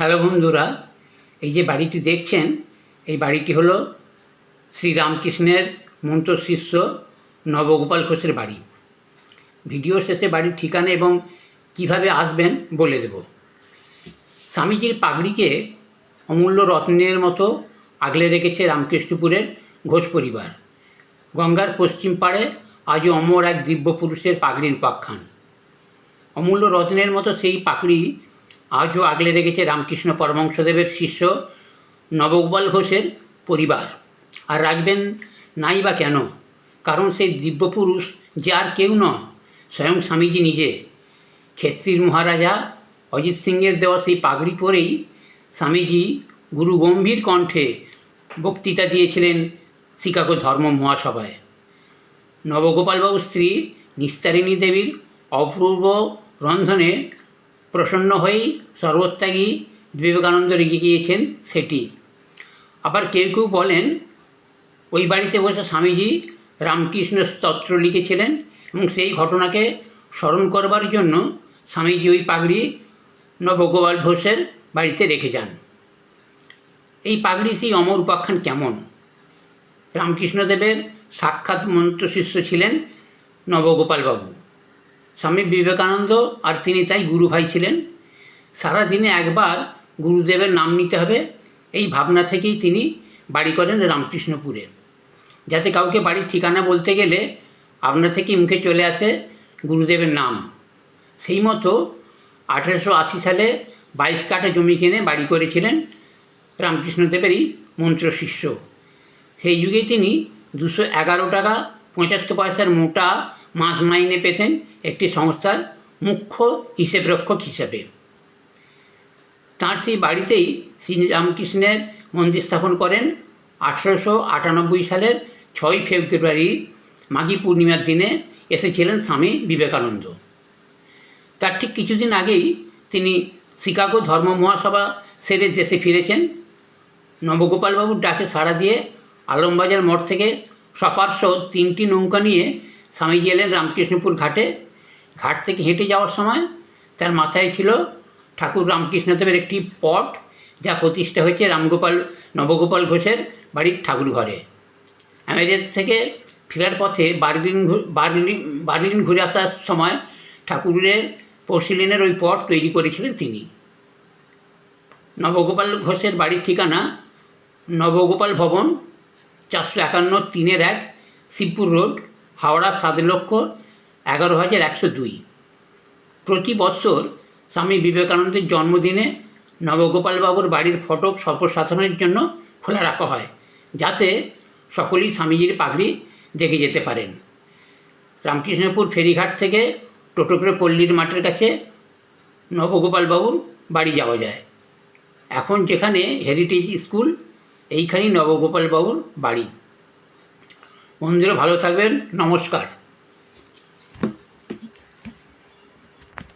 Hello বন্ধুরা, এই যে বাড়িটি দেখছেন, এই বাড়িটি হলো শ্রীরামকৃষ্ণের মন্ত্রশিষ্য নবগোপাল ঘোষের বাড়ি। ভিডিও শেষে বাড়ির ঠিকানা এবং কিভাবে আসবেন বলে দেব। স্বামীজির পাগড়িকে অমূল্য রত্নের মতো আগলে রেখেছে রামকৃষ্ণপুরের ঘোষ পরিবার। গঙ্গার পশ্চিম পাড়ে আজও অমর এক দিব্য পুরুষের পাগড়ির উপাখ্যান। অমূল্য রত্নের মতো সেই পাগড়ি আজও আগলে রেখেছে রামকৃষ্ণ পরমহংসদেবের শিষ্য নবগোপাল ঘোষের পরিবার। আর রাখবেন নাই বা কেন? কারণ সেই দিব্যপুরুষ যে আর কেউ নয়, স্বয়ং স্বামীজি নিজে। ক্ষেত্রীর মহারাজা অজিত সিংয়ের দেওয়া সেই পাগড়ি পরেই স্বামীজি গুরু গম্ভীর কণ্ঠে বক্তৃতা দিয়েছিলেন শিকাগো ধর্ম মহাসভায়। নবগোপালবাবুর স্ত্রী নিস্তারিণী দেবীর অপূর্ব রন্ধনে প্রসন্ন হয়েই সর্বত্যাগী বিবেকানন্দ রেগে গিয়েছেন সেটি। আবার কেউ কেউ বলেন ওই বাড়িতে বসে স্বামীজি রামকৃষ্ণ স্তোত্র লিখেছিলেন এবং সেই ঘটনাকে স্মরণ করবার জন্য স্বামীজি ওই পাগড়ি নবগোপাল ঘোষের বাড়িতে রেখে যান। এই পাগড়ি সেই অমর উপাখ্যান কেমন? রামকৃষ্ণদেবের সাক্ষাৎ মন্ত্রশিষ্য ছিলেন নবগোপালবাবু। স্বামী বিবেকানন্দ আর তিনি তাই গুরু ভাই ছিলেন। সারাদিনে একবার গুরুদেবের নাম নিতে হবে, এই ভাবনা থেকেই তিনি বাড়ি করেন রামকৃষ্ণপুরে, যাতে কাউকে বাড়ির ঠিকানা বলতে গেলে আপনা থেকেই মুখে চলে আসে গুরুদেবের নাম। সেই মতো 1880 সালে 22 কাঠা জমি কিনে বাড়ি করেছিলেন রামকৃষ্ণদেবেরই মন্ত্রশিষ্য। সেই যুগে তিনি 211 টাকা 75 পয়সার মোটা মাস মাইনে পেতেন একটি সংস্থার মুখ্য হিসেবরক্ষক হিসেবে। তাঁর সেই বাড়িতেই শ্রীরামকৃষ্ণের মন্দির স্থাপন করেন 1898 সালের 6 ফেব্রুয়ারি মাঘী পূর্ণিমার দিনে এসেছিলেন স্বামী বিবেকানন্দ। তার ঠিক কিছুদিন আগেই তিনি শিকাগো ধর্ম মহাসভা সেরে দেশে ফিরেছেন। নবগোপালবাবুর ডাকে সাড়া দিয়ে আলমবাজার মঠ থেকে সপার্শ্ব 3টি নৌকা নিয়ে স্বামীজি এলেন রামকৃষ্ণপুর ঘাটে। ঘাট থেকে হেঁটে যাওয়ার সময় তার মাথায় ছিল ঠাকুর রামকৃষ্ণদেবের একটি পট, যা প্রতিষ্ঠা হয়েছে নবগোপাল ঘোষের বাড়ির ঠাকুর ঘরে। আমেরিকা থেকে ফেরার পথে বার্লিন ঘুরে আসার সময় ঠাকুরের পোর্সিলেনের ওই পট তৈরি করেছিলেন তিনি। নবগোপাল ঘোষের বাড়ির ঠিকানা নবগোপাল ভবন, 451-3-1, শিবপুর রোড, হাওড়া 7,11,102। প্রতি বছর স্বামী বিবেকানন্দের জন্মদিনে নবগোপালবাবুর বাড়ির ফটক সর্বসাধারণের জন্য খোলা রাখা হয়, যাতে সকলেই স্বামীজির পাগড়ি দেখে যেতে পারেন। রামকৃষ্ণপুর ফেরিঘাট থেকে টোটো করে পল্লীর মাঠের কাছে নবগোপালবাবুর বাড়ি যাওয়া যায়। এখন যেখানে হেরিটেজ স্কুল, এইখানেই নবগোপালবাবুর বাড়ি। বন্ধুরা ভালো থাকবেন, নমস্কার।